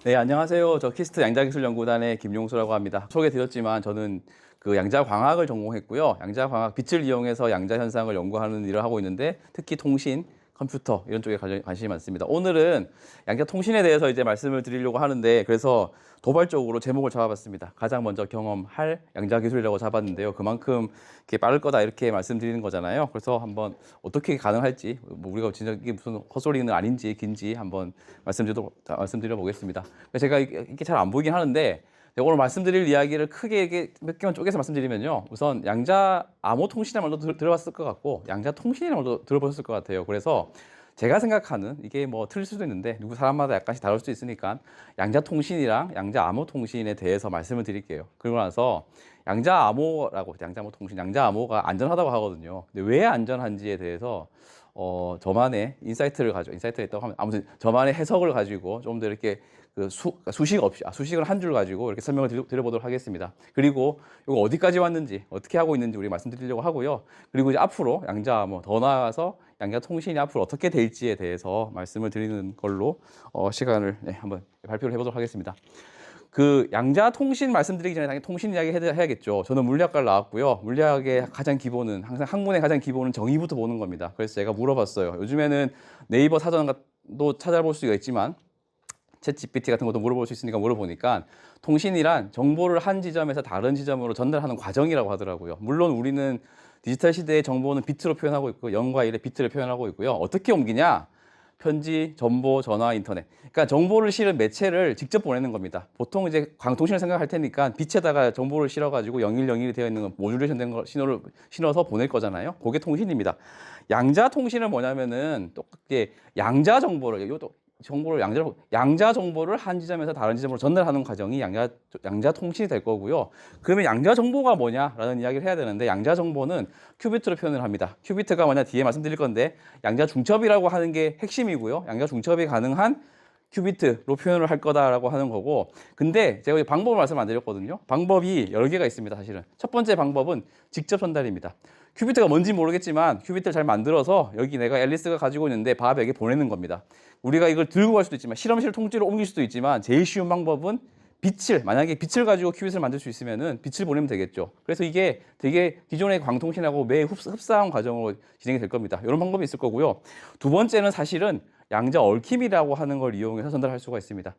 네, 안녕하세요. 저 키스트 양자기술연구단의 김용수라고 합니다. 소개드렸지만 저는 그 양자광학을 전공했고요. 양자광학 빛을 이용해서 양자현상을 연구하는 일을 하고 있는데 특히 통신, 컴퓨터 이런 쪽에 관심이 많습니다. 오늘은 양자통신에 대해서 이제 말씀을 드리려고 하는데 그래서 도발적으로 제목을 잡아봤습니다. 가장 먼저 경험할 양자기술이라고 잡았는데요. 그만큼 이렇게 빠를 거다 이렇게 말씀드리는 거잖아요. 그래서 한번 어떻게 가능할지 뭐 우리가 진짜 이게 무슨 헛소리는 아닌지 긴지 한번 말씀드려 보겠습니다. 제가 이게 잘 안 보이긴 하는데 오늘 말씀드릴 이야기를 크게 몇 개만 쪼개서 말씀드리면요. 우선 양자 암호 통신이라는 말도 들어봤을 것 같고 양자 통신이라는 말도 들어보셨을 것 같아요. 그래서 제가 생각하는 이게 뭐 틀릴 수도 있는데 누구 사람마다 약간씩 다를 수도 있으니까 양자 통신이랑 양자 암호 통신에 대해서 말씀을 드릴게요. 그리고 나서 양자 암호라고 양자 암호 통신, 양자 암호가 안전하다고 하거든요. 근데 왜 안전한지에 대해서 저만의 인사이트가 있다고 하면 아무튼 저만의 해석을 가지고 좀 더 이렇게 수식 없이 수식을 한 줄 가지고 이렇게 설명을 드려보도록 하겠습니다. 그리고 이거 어디까지 왔는지 어떻게 하고 있는지 우리 말씀드리려고 하고요. 그리고 이제 앞으로 양자 뭐 더 나아가서 양자 통신이 앞으로 어떻게 될지에 대해서 말씀을 드리는 걸로 시간을 한번 발표를 해보도록 하겠습니다. 그 양자 통신 말씀드리기 전에 당연히 통신 이야기 해야겠죠. 저는 물리학과를 나왔고요. 물리학의 가장 기본은 항상 학문의 가장 기본은 정의부터 보는 겁니다. 그래서 제가 물어봤어요. 요즘에는 네이버 사전도 찾아볼 수가 있지만 챗GPT 같은 것도 물어볼 수 있으니까 물어보니까 통신이란 정보를 한 지점에서 다른 지점으로 전달하는 과정이라고 하더라고요. 물론 우리는 디지털 시대의 정보는 비트로 표현하고 있고 0과 1의 비트를 표현하고 있고요. 어떻게 옮기냐? 편지, 전보, 전화, 인터넷. 그러니까 정보를 실은 매체를 직접 보내는 겁니다. 보통 이제 광통신을 생각할 테니까 빛에다가 정보를 실어가지고 0101이 되어 있는 모듈레이션 된 신호를 신어서 보낼 거잖아요. 그게 통신입니다. 양자 통신은 뭐냐면은 똑같게 양자 정보를 이것도 양자 정보를 한 지점에서 다른 지점으로 전달하는 과정이 양자 통신이 될 거고요. 그러면 양자 정보가 뭐냐라는 이야기를 해야 되는데 양자 정보는 큐비트로 표현을 합니다. 큐비트가 뭐냐 뒤에 말씀드릴 건데 양자 중첩이라고 하는 게 핵심이고요. 양자 중첩이 가능한 큐비트로 표현을 할 거다라고 하는 거고, 근데 제가 방법을 말씀 안 드렸거든요. 방법이 여러 개가 있습니다. 사실은 첫 번째 방법은 직접 전달입니다. 큐비트가 뭔지 모르겠지만 큐비트를 잘 만들어서 여기 내가 앨리스가 가지고 있는데 밥에게 보내는 겁니다. 우리가 이걸 들고 갈 수도 있지만 실험실 통째로 옮길 수도 있지만 제일 쉬운 방법은 만약에 빛을 가지고 큐빗을 만들 수 있으면은 빛을 보내면 되겠죠. 그래서 이게 되게 기존의 광통신하고 매우 흡사한 과정으로 진행이 될 겁니다. 이런 방법이 있을 거고요. 두 번째는 사실은 양자 얽힘이라고 하는 걸 이용해서 전달할 수가 있습니다.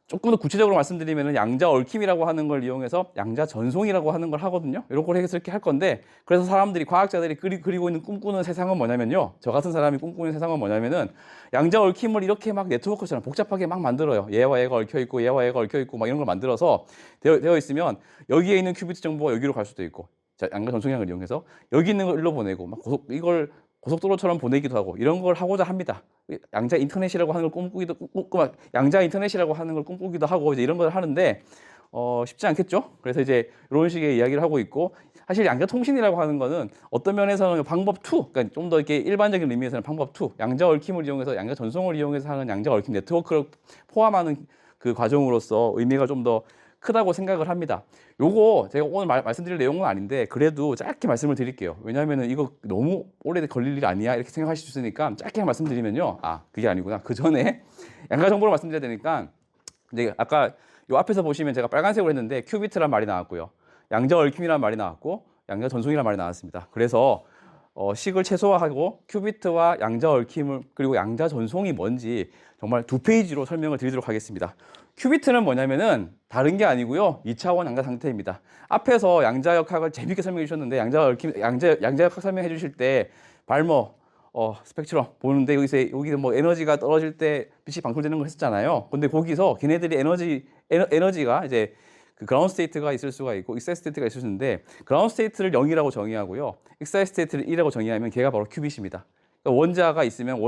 조금 더 구체적으로 말씀드리면 양자 얽힘이라고 하는 걸 이용해서 양자 전송이라고 하는 걸 하거든요. 이런 걸 해서 이렇게 할 건데, 그래서 사람들이 과학자들이 그리고 있는 꿈꾸는 세상은 뭐냐면요. 저 같은 사람이 꿈꾸는 세상은 뭐냐면은 양자 얽힘을 이렇게 막 네트워크처럼 복잡하게 막 만들어요. 얘와 얘가 얽혀 있고 얘와 얘가 얽혀 있고 막 이런 걸 만들어서 되어 있으면 여기에 있는 큐비트 정보가 여기로 갈 수도 있고, 자, 양자 전송량을 이용해서 여기 있는 걸 일로 보내고 막 이걸 고속도로처럼 보내기도 하고 이런 걸 하고자 합니다. 양자 인터넷이라고 하는 걸 양자 인터넷이라고 하는 걸 꿈꾸기도 하고 이제 이런 걸 하는데 쉽지 않겠죠? 그래서 이제 이런 식의 이야기를 하고 있고, 사실 양자 통신이라고 하는 거는 어떤 면에서는 방법 2, 그러니까 좀 더 이렇게 일반적인 의미에서는 방법 2, 양자 얽힘을 이용해서 양자 전송을 이용해서 하는 양자 얽힘 네트워크를 포함하는 그 과정으로서 의미가 좀 더 크다고 생각을 합니다. 요거 제가 오늘 말씀드릴 내용은 아닌데 그래도 짧게 말씀을 드릴게요. 왜냐하면 이거 너무 오래 걸릴 일 아니야 이렇게 생각하실 수 있으니까 짧게 말씀드리면요. 그게 아니구나. 그 전에 양자 정보를 말씀드려야 되니까 이제 아까 요 앞에서 보시면 제가 빨간색으로 했는데 큐비트란 말이 나왔고요. 양자 얽힘이란 말이 나왔고 양자 전송이란 말이 나왔습니다. 그래서 식을 최소화하고 큐비트와 양자 얽힘을 그리고 양자 전송이 뭔지 정말 2페이지로 설명을 드리도록 하겠습니다. 큐비트는 뭐냐면은 다른 게 아니고요. 2차원 양자 상태입니다. 앞에서 양자역학을 재밌게 설명해 주셨는데 양자역학 설명해 주실 때 발머 스펙트럼 보는데 여기서 뭐 에너지가 떨어질 때 빛이 방출되는 걸 했었잖아요. 근데 거기서 걔네들이 에너지가 이제 그 그라운드 스테이트가 있을 수가 있고 익사이트 스테이트가 있을 수 있는데, 그라운드 스테이트를 0이라고 정의하고요. 익사이트 스테이트를 1이라고 정의하면 걔가 바로 큐빗입니다. 그러니까 원자가 있으면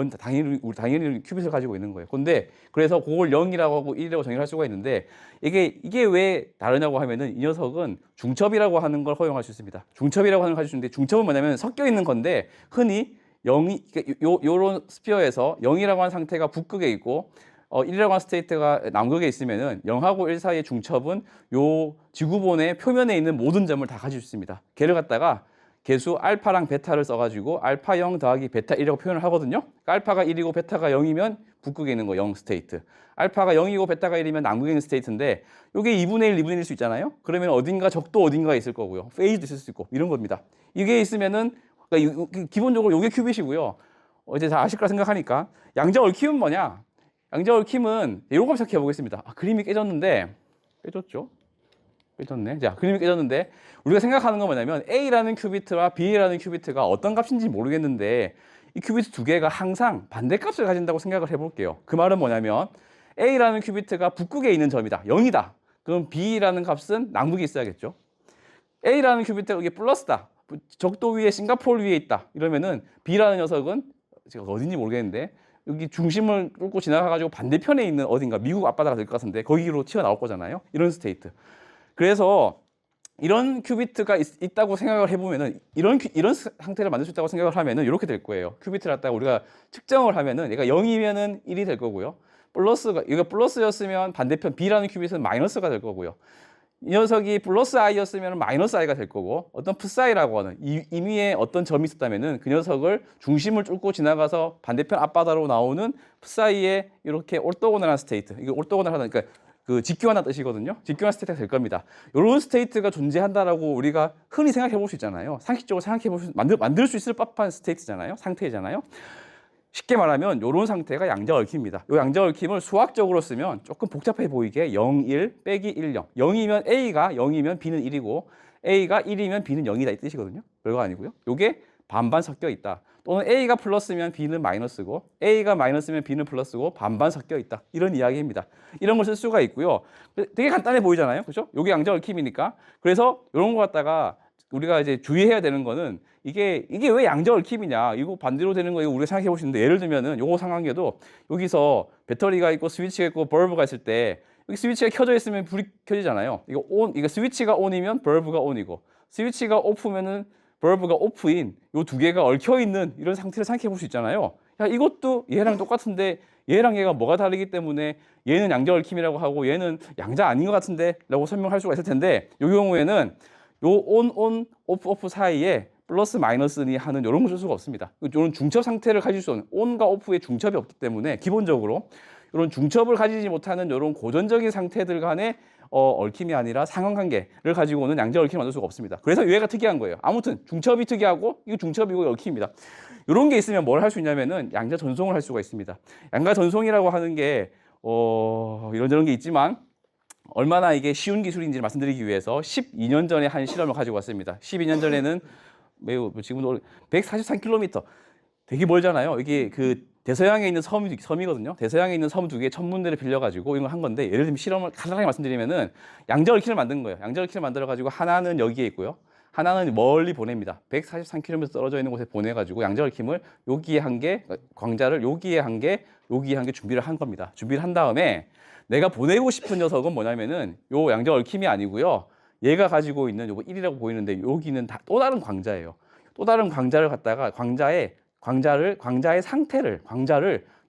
당연히 큐빗을 가지고 있는 거예요. 근데 그래서 그걸 0이라고 하고 1이라고 정의를 할 수가 있는데 이게 왜 다르냐고 하면은 이 녀석은 중첩이라고 하는 걸 허용할 수 있습니다. 중첩이라고 하는 걸 가지고 있는데 중첩은 뭐냐면 섞여 있는 건데 흔히 0이 요런 스피어에서 0이라고 하는 상태가 북극에 있고 1이라고 하는 스테이트가 남극에 있으면은 0하고 1 사이의 중첩은 요 지구본의 표면에 있는 모든 점을 다 가질 수 있습니다. 걔를 갖다가 개수 알파랑 베타를 써가지고 알파 0 더하기 베타 1이라고 표현을 하거든요. 그러니까 알파가 1이고 베타가 0이면 북극에 있는 거 0 스테이트. 알파가 0이고 베타가 1이면 남극에 있는 스테이트인데 이게 2분의 1, 2분의 1일 수 있잖아요. 그러면 어딘가 적도 어딘가에 있을 거고요. 페이즈도 있을 수 있고 이런 겁니다. 이게 있으면은 그러니까 기본적으로 이게 큐빗이고요. 이제 다 아실 거라 생각하니까 양자 얽힘은 뭐냐? 양자 얽힘은 이런 거 시작해 보겠습니다. 그림이 깨졌는데 깨졌죠? 깨졌네. 자, 그림이 깨졌는데 우리가 생각하는 건 뭐냐면 A라는 큐비트와 B라는 큐비트가 어떤 값인지 모르겠는데 이 큐비트 두 개가 항상 반대값을 가진다고 생각을 해볼게요. 그 말은 뭐냐면 A라는 큐비트가 북극에 있는 점이다. 0이다. 그럼 B라는 값은 남극에 있어야겠죠. A라는 큐비트가 이게 플러스다. 적도 위에 싱가포르 위에 있다. 이러면은 B라는 녀석은 제가 어딘지 모르겠는데 여기 중심을 뚫고 지나가가지고 반대편에 있는 어딘가 미국 앞바다가 될 것 같은데 거기로 튀어나올 거잖아요. 이런 스테이트. 그래서 이런 큐비트가 있다고 생각을 해보면은 이런 상태를 만들 수 있다고 생각을 하면은 이렇게 될 거예요. 큐비트를 갖다가 우리가 측정을 하면은 얘가 0이면은 1이 될 거고요. 얘가 플러스였으면 반대편 B라는 큐빗은 마이너스가 될 거고요. 이 녀석이 플러스 i였으면 마이너스 i가 될 거고 어떤 푸사이라고 하는 임의의 어떤 점이 있었다면은 그 녀석을 중심을 뚫고 지나가서 반대편 앞바다로 나오는 푸사이의 이렇게 올토고널한 스테이트. 이게 올토고널하다 그러니까 그 직교환한 뜻이거든요. 직교환 스테이트가 될 겁니다. 이런 스테이트가 존재한다라고 우리가 흔히 생각해 볼 수 있잖아요. 상식적으로 생각해 볼 수 만들 수 있을 법한 스테이트잖아요. 상태잖아요. 쉽게 말하면 이런 상태가 양자 얽힘입니다. 이 양자 얽힘을 수학적으로 쓰면 조금 복잡해 보이게 0, 1 빼기 1, 0. 0이면 A가 0이면 B는 1이고 A가 1이면 B는 0이다 이 뜻이거든요. 별거 아니고요. 이게 반반 섞여 있다. 또는 A가 플러스면 B는 마이너스고 A가 마이너스면 B는 플러스고 반반 섞여 있다. 이런 이야기입니다. 이런 걸 쓸 수가 있고요. 되게 간단해 보이잖아요. 그렇죠? 이게 양자 얽힘이니까. 그래서 이런 거 갖다가 우리가 이제 주의해야 되는 거는 이게 왜 양자 얽힘이냐? 이거 반대로 되는 거 이거 우리가 생각해 볼 수 있는데 예를 들면은 요거 상황에도 여기서 배터리가 있고 스위치가 있고 벌브가 있을 때 여기 스위치가 켜져 있으면 불이 켜지잖아요. 이거 스위치가 온이면 벌브가 온이고 스위치가 오프면은 벌브가 오프인 요 두 개가 얽혀 있는 이런 상태를 생각해 볼 수 있잖아요. 야, 이것도 얘랑 똑같은데 얘랑 얘가 뭐가 다르기 때문에 얘는 양자 얽힘이라고 하고 얘는 양자 아닌 것 같은데 라고 설명할 수가 있을 텐데 이 경우에는 요 온, 오프 사이에 플러스 마이너스니 하는 이런 걸 쓸 수가 없습니다. 이런 중첩 상태를 가질 수 없는 온과 오프의 중첩이 없기 때문에 기본적으로 이런 중첩을 가지지 못하는 이런 고전적인 상태들 간의 얽힘이 아니라 상관관계를 가지고 오는 양자 얽힘을 만들 수가 없습니다. 그래서 얘가 특이한 거예요. 아무튼 중첩이 특이하고 이거 중첩이고 얽힘입니다. 이런 게 있으면 뭘 할 수 있냐면은 양자 전송을 할 수가 있습니다. 양자 전송이라고 하는 게 이런저런 게 있지만 얼마나 이게 쉬운 기술인지를 말씀드리기 위해서 12년 전에 한 실험을 가지고 왔습니다. 12년 전에는 매우 지금도 143km 되게 멀잖아요. 이게 그 대서양에 있는 섬이거든요. 대서양에 있는 섬 두 개 천문대를 빌려가지고 이걸 한 건데 예를 들면 실험을 간단하게 말씀드리면은 양자 얽힘을 만든 거예요. 양자 얽힘을 만들어가지고 하나는 여기에 있고요. 하나는 멀리 보냅니다. 143km 떨어져 있는 곳에 보내가지고 양자 얽힘을 여기에 한 개, 광자를 여기에 한 개, 여기에 한 개 준비를 한 겁니다. 준비를 한 다음에 내가 보내고 싶은 녀석은 뭐냐면은 요 양자 얽힘이 아니고요. 얘가 가지고 있는 요거 1이라고 보이는데 여기는 또 다른 광자예요. 또 다른 광자를 갖다가 광자의 광자를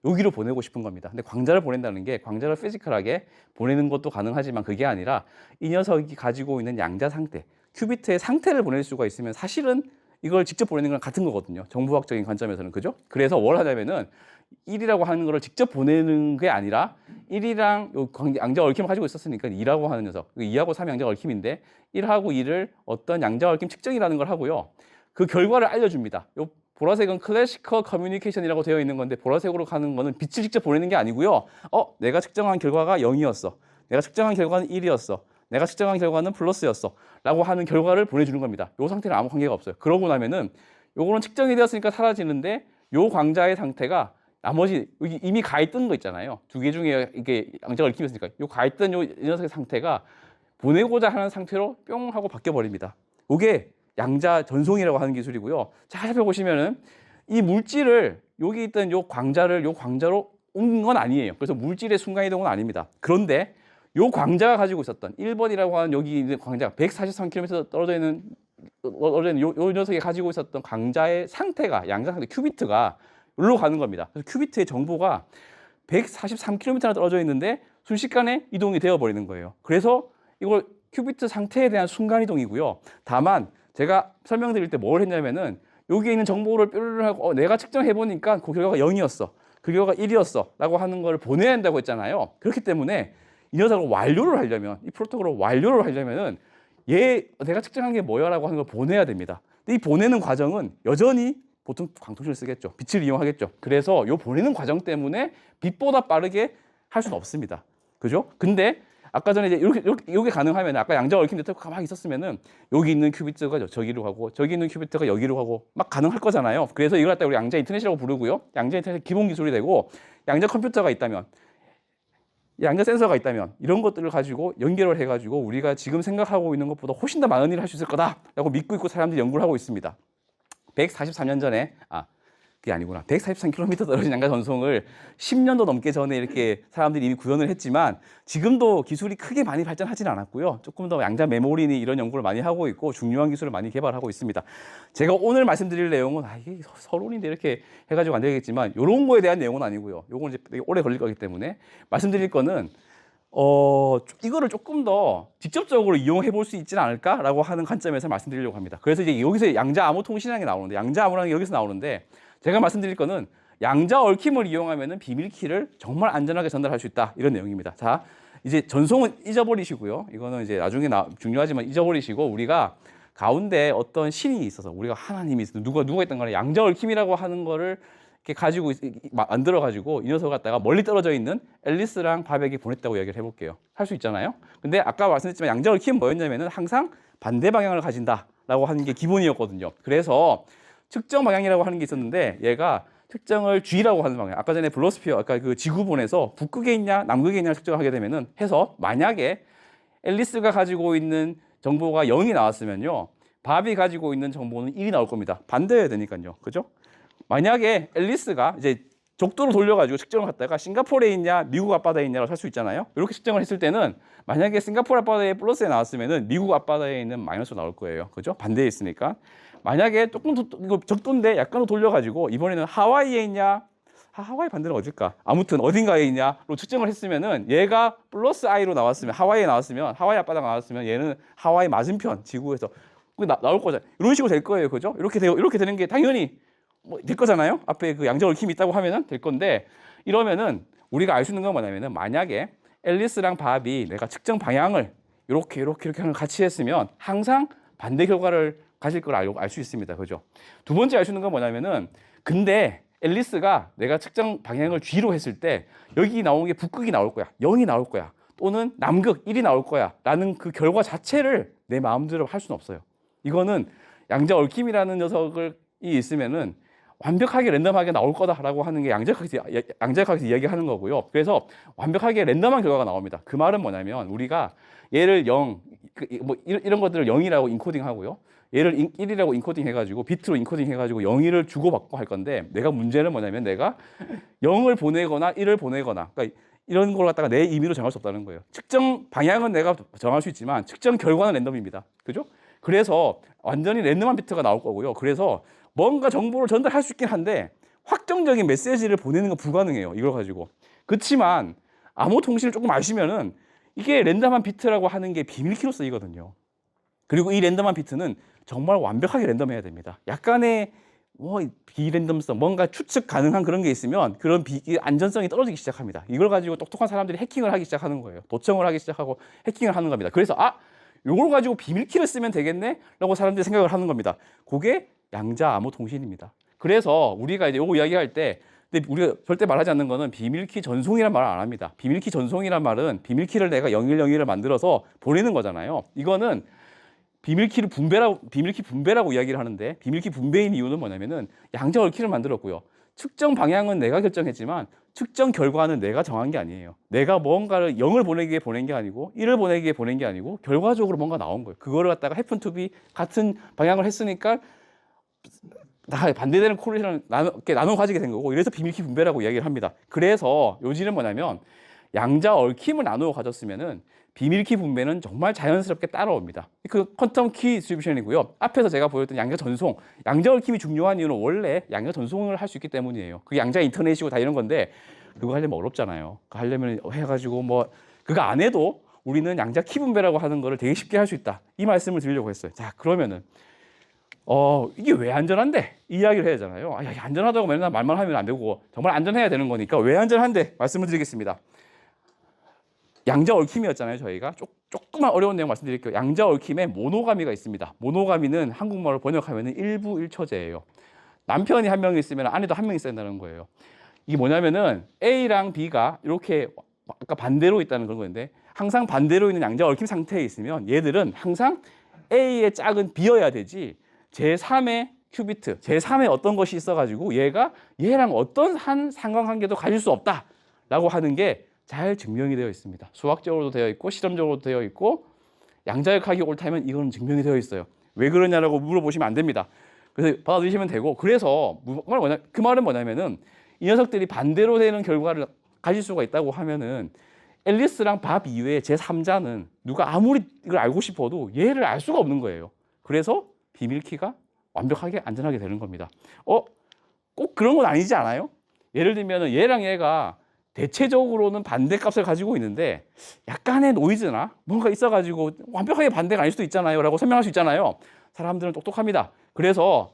여기로 보내고 싶은 겁니다. 근데 광자를 보낸다는 게 광자를 피지컬하게 보내는 것도 가능하지만 그게 아니라 이 녀석이 가지고 있는 양자 상태, 큐비트의 상태를 보낼 수가 있으면 사실은 이걸 직접 보내는 거랑 같은 거거든요. 정보학적인 관점에서는 그죠? 그래서 뭘 하냐면은 1이라고 하는 거를 직접 보내는 게 아니라 1이랑 양자 얽힘을 가지고 있었으니까 2라고 하는 녀석, 2하고 3이 양자 얽힘인데 1하고 2를 어떤 양자 얽힘 측정이라는 걸 하고요. 그 결과를 알려줍니다. 요 보라색은 클래시컬 커뮤니케이션이라고 되어 있는 건데 보라색으로 가는 거는 빛을 직접 보내는 게 아니고요. 내가 측정한 결과가 0이었어. 내가 측정한 결과는 1이었어. 내가 측정한 결과는 플러스였어. 라고 하는 결과를 보내주는 겁니다. 요 상태는 아무 관계가 없어요. 그러고 나면은 요거는 측정이 되었으니까 사라지는데 요 광자의 상태가 나머지 여기 이미 가있던 거 있잖아요. 두 개 중에 이게 양자가 얽히면서니까 요 가있던 요 녀석의 상태가 보내고자 하는 상태로 뿅 하고 바뀌어 버립니다. 요게 양자 전송이라고 하는 기술이고요. 잘 살펴보시면은 이 물질을 여기 있던 요 광자로 옮긴 건 아니에요. 그래서 물질의 순간이동은 아닙니다. 그런데 요 광자가 가지고 있었던 1번이라고 하는 여기 있는 광자 143km 떨어져 있는 요 녀석이 가지고 있었던 광자의 상태가 양자 상태 큐비트가 여기로 가는 겁니다. 그래서 큐비트의 정보가 143km나 떨어져 있는데 순식간에 이동이 되어 버리는 거예요. 그래서 이걸 큐비트 상태에 대한 순간 이동이고요. 다만 제가 설명드릴 때 뭘 했냐면은 여기에 있는 정보를 뾰루루 하고 내가 측정해 보니까 그 결과가 0이었어. 그 결과가 1이었어 라고 하는 걸 보내야 한다고 했잖아요. 그렇기 때문에 이 녀석을 완료를 하려면, 이 프로토콜을 완료를 하려면은 얘 내가 측정한 게 뭐야 라고 하는 걸 보내야 됩니다. 근데 이 보내는 과정은 여전히 보통 광통신을 쓰겠죠. 빛을 이용하겠죠. 그래서 이 보내는 과정 때문에 빛보다 빠르게 할 수는 없습니다. 그죠? 근데 아까 전에 이제 이렇게 가능하면, 아까 양자 얽힘 네트워크가 가만히 있었으면은 여기 있는 큐비트가 저기로 가고 저기 있는 큐비트가 여기로 가고 막 가능할 거잖아요. 그래서 이걸 갖다 우리 양자 인터넷이라고 부르고요. 양자 인터넷 기본 기술이 되고, 양자 컴퓨터가 있다면, 양자 센서가 있다면 이런 것들을 가지고 연결을 해가지고 우리가 지금 생각하고 있는 것보다 훨씬 더 많은 일을 할 수 있을 거다라고 믿고 있고 사람들이 연구를 하고 있습니다. 143년 전에, 그게 아니구나. 143km 떨어진 양자 전송을 10년도 넘게 전에 이렇게 사람들이 이미 구현을 했지만, 지금도 기술이 크게 많이 발전하지는 않았고요. 조금 더 양자 메모리니 이런 연구를 많이 하고 있고 중요한 기술을 많이 개발하고 있습니다. 제가 오늘 말씀드릴 내용은 이게 서론인데 이렇게 해가지고 안 되겠지만, 이런 거에 대한 내용은 아니고요. 요건 이제 되게 오래 걸릴 거기 때문에 말씀드릴 거는 이거를 조금 더 직접적으로 이용해 볼 수 있지는 않을까라고 하는 관점에서 말씀드리려고 합니다. 그래서 이제 여기서 양자 암호 통신이라는 게 나오는데, 양자 암호라는 게 여기서 나오는데, 제가 말씀드릴 거는 양자 얽힘을 이용하면은 비밀키를 정말 안전하게 전달할 수 있다, 이런 내용입니다. 자, 이제 전송은 잊어버리시고요. 이거는 이제 나중에 중요하지만 잊어버리시고, 우리가 가운데 어떤 신이 있어서, 우리가 하나님이 있어서 누가 있던 간에 양자 얽힘이라고 하는 거를 이렇게 가지고 만들어 가지고 이 녀석을 갖다가 멀리 떨어져 있는 앨리스랑 바백이 보냈다고 이야기를 해볼게요. 할 수 있잖아요. 근데 아까 말씀드렸지만 양자 얽힘은 뭐였냐면은 항상 반대 방향을 가진다라고 하는 게 기본이었거든요. 그래서 측정 방향이라고 하는 게 있었는데, 얘가 측정을 G라고 하는 방향, 아까 전에 블로스피어, 아까 그 지구본에서 북극에 있냐 남극에 있냐 측정을 하게 되면은 해서, 만약에 앨리스가 가지고 있는 정보가 0이 나왔으면요, 밥이 가지고 있는 정보는 1이 나올 겁니다. 반대여야 되니까요. 그죠? 만약에 앨리스가 이제 적도로 돌려가지고 측정을 했다가 싱가포르에 있냐 미국 앞바다에 있냐라고 할 수 있잖아요. 이렇게 측정을 했을 때는 만약에 싱가포르 앞바다에 플러스에 나왔으면은 미국 앞바다에 있는 마이너스로 나올 거예요. 그죠? 반대에 있으니까. 만약에 조금 더 이거 적도인데 약간 더 돌려가지고 이번에는 하와이에 있냐, 하와이 반대는 어딜까? 아무튼 어딘가에 있냐로 측정을 했으면은, 얘가 플러스 i로 나왔으면, 하와이에 나왔으면, 하와이 앞바다가 나왔으면 얘는 하와이 맞은편 지구에서 나올 거잖아요. 이런 식으로 될 거예요. 그죠? 이렇게 되는 게 당연히 될 거잖아요. 앞에 그 양자 얽힘이 있다고 하면은 될 건데, 이러면은 우리가 알 수 있는 건 뭐냐면은, 만약에 앨리스랑 밥이 내가 측정 방향을 이렇게 같이 했으면 항상 반대 결과를 가질 걸 알 수 있습니다. 그죠? 두 번째 알 수 있는 건 뭐냐면은, 근데 앨리스가 내가 측정 방향을 G로 했을 때 여기 나온 게 북극이 나올 거야, 0이 나올 거야, 또는 남극 1이 나올 거야 라는 그 결과 자체를 내 마음대로 할 수는 없어요. 이거는 양자 얽힘이라는 녀석이 있으면은 완벽하게 랜덤하게 나올 거다라고 하는 게 양자역학에서 이야기하는 거고요. 그래서 완벽하게 랜덤한 결과가 나옵니다. 그 말은 뭐냐면, 우리가 얘를 0, 이런 것들을 0이라고 인코딩하고요, 얘를 1이라고 인코딩 해가지고 비트로 인코딩 해가지고 0, 1을 주고받고 할 건데, 내가 문제는 뭐냐면 내가 0을 보내거나 1을 보내거나, 그러니까 이런 걸 갖다가 내 임의로 정할 수 없다는 거예요. 측정 방향은 내가 정할 수 있지만 측정 결과는 랜덤입니다. 그죠? 그래서 완전히 랜덤한 비트가 나올 거고요. 그래서 뭔가 정보를 전달할 수 있긴 한데 확정적인 메시지를 보내는 건 불가능해요. 이걸 가지고. 그렇지만 암호 통신을 조금 아시면은 이게 랜덤한 비트라고 하는 게 비밀키로 쓰이거든요. 그리고 이 랜덤한 비트는 정말 완벽하게 랜덤해야 됩니다. 약간의 비랜덤성, 뭔가 추측 가능한 그런 게 있으면 그런 안전성이 떨어지기 시작합니다. 이걸 가지고 똑똑한 사람들이 해킹을 하기 시작하는 거예요. 도청을 하기 시작하고 해킹을 하는 겁니다. 그래서 이걸 가지고 비밀키를 쓰면 되겠네? 라고 사람들이 생각을 하는 겁니다. 그게 양자 암호 통신입니다. 그래서 우리가 이제 요거 이야기할 때, 근데 우리가 절대 말하지 않는 거는 비밀키 전송이란 말을 안 합니다. 비밀키 전송이란 말은 비밀키를 내가 0101을 만들어서 보내는 거잖아요. 이거는 비밀키 분배라고 이야기를 하는데, 비밀키 분배인 이유는 뭐냐면은 양자 얽히를 만들었고요. 측정 방향은 내가 결정했지만 측정 결과는 내가 정한 게 아니에요. 내가 뭔가를 0을 보내기에 보낸 게 아니고 1을 보내기에 보낸 게 아니고 결과적으로 뭔가 나온 거예요. 그거를 갖다가 happen to be 같은 방향을 했으니까 다 반대되는 콜레이션을 나눠 가지게 된 거고, 이래서 비밀키 분배라고 이야기를 합니다. 그래서 요지는 뭐냐면, 양자 얽힘을 나누어 가졌으면은 비밀키 분배는 정말 자연스럽게 따라옵니다. 그 퀀텀 키 디스트리뷰션이고요. 앞에서 제가 보였던 양자 전송, 양자 얽힘이 중요한 이유는 원래 양자 전송을 할 수 있기 때문이에요. 그게 양자 인터넷이고 다 이런 건데, 그거 하려면 어렵잖아요. 그거 하려면 해가지고 그거 안 해도 우리는 양자 키 분배라고 하는 거를 되게 쉽게 할 수 있다. 이 말씀을 드리려고 했어요. 자, 그러면은 이게 왜 안전한데? 이 이야기를 해야 하잖아요. 야, 안전하다고 맨날 말만 하면 안 되고 정말 안전해야 되는 거니까 왜 안전한데? 말씀을 드리겠습니다. 양자 얽힘이었잖아요. 저희가 조금만 어려운 내용 말씀드릴게요. 양자 얽힘에 모노가미가 있습니다. 모노가미는 한국말로 번역하면 일부 일처제예요. 남편이 한 명 있으면 아내도 한 명 있어야 된다는 거예요. 이게 뭐냐면은 A랑 B가 이렇게 아까 반대로 있다는 그런 건데 항상 반대로 있는 양자 얽힘 상태에 있으면 얘들은 항상 A의 짝은 B여야 되지 제3의 큐비트, 제3의 어떤 것이 있어가지고 얘가 얘랑 어떤 한 상관관계도 가질 수 없다라고 하는 게 잘 증명이 되어 있습니다. 수학적으로도 되어 있고 실험적으로도 되어 있고 양자역학이 옳다면 이거는 증명이 되어 있어요. 왜 그러냐라고 물어보시면 안 됩니다. 그래서 받아들이시면 되고 그래서 그 말은 뭐냐면은 이 녀석들이 반대로 되는 결과를 가질 수가 있다고 하면은 앨리스랑 밥 이외에 제3자는 누가 아무리 이걸 알고 싶어도 얘를 알 수가 없는 거예요. 그래서 비밀키가 완벽하게 안전하게 되는 겁니다. 꼭 그런 건 아니지 않아요? 예를 들면 얘랑 얘가 대체적으로는 반대값을 가지고 있는데 약간의 노이즈나 뭔가 있어가지고 완벽하게 반대가 아닐 수도 있잖아요 라고 설명할 수 있잖아요. 사람들은 똑똑합니다. 그래서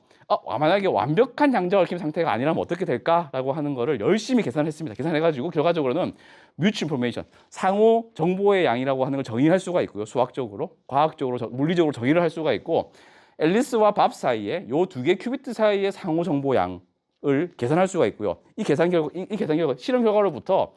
만약에 완벽한 양자 얽힘 상태가 아니라면 어떻게 될까라고 하는 거를 열심히 계산했습니다. 계산해가지고 결과적으로는 뮤추 인포메이션, 상호 정보의 양이라고 하는 걸 정의할 수가 있고요. 수학적으로, 과학적으로, 물리적으로 정의를 할 수가 있고 앨리스와 밥 사이에 요 두 개 큐비트 사이의 상호 정보 양을 계산할 수가 있고요. 이 계산 결과 실험 결과로부터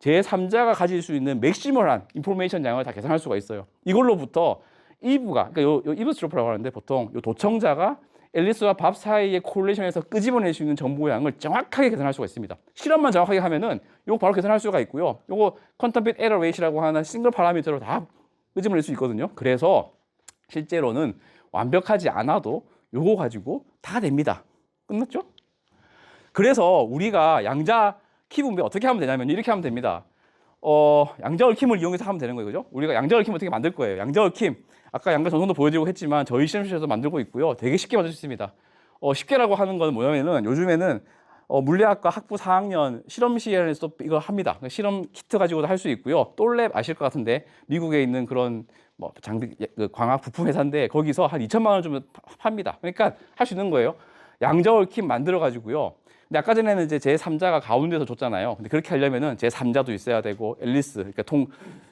제3자가 가질 수 있는 맥시멀한 인포메이션 양을 다 계산할 수가 있어요. 이걸로부터 이브가 그러니까 요 이브스트로프라고 하는데 보통 요 도청자가 앨리스와 밥 사이의 콜레이션에서 끄집어낼 수 있는 정보 양을 정확하게 계산할 수가 있습니다. 실험만 정확하게 하면은 요거 바로 계산할 수가 있고요. 요거 퀀텀 빗 에러 레이시라고 하는 싱글 파라미터로 다 끄집어낼 수 있거든요. 그래서 실제로는 완벽하지 않아도 요거 가지고 다 됩니다. 끝났죠? 그래서 우리가 양자 키 분배 어떻게 하면 되냐면 이렇게 하면 됩니다. 양자 얽힘을 이용해서 하면 되는 거예요. 그죠? 우리가 양자 얽힘 어떻게 만들 거예요? 양자 얽힘 아까 양자 전선도 보여드리고 했지만 저희 실험실에서 만들고 있고요. 되게 쉽게 만들 수 있습니다. 쉽게라고 하는 건 뭐냐면은 요즘에는 물리학과 학부 4학년 실험실에서 이거 합니다. 실험 키트 가지고도 할 수 있고요. 똘랩 아실 것 같은데 미국에 있는 그런 뭐 장비 광학 부품 회사인데 거기서 한 2천만 원 주면 팝니다. 그러니까 할 수 있는 거예요. 양자 얽힘 만들어 가지고요. 근데 아까 전에는 이제 제3자가 가운데서 줬잖아요. 근데 그렇게 하려면은 제3자도 있어야 되고 앨리스, 그러니까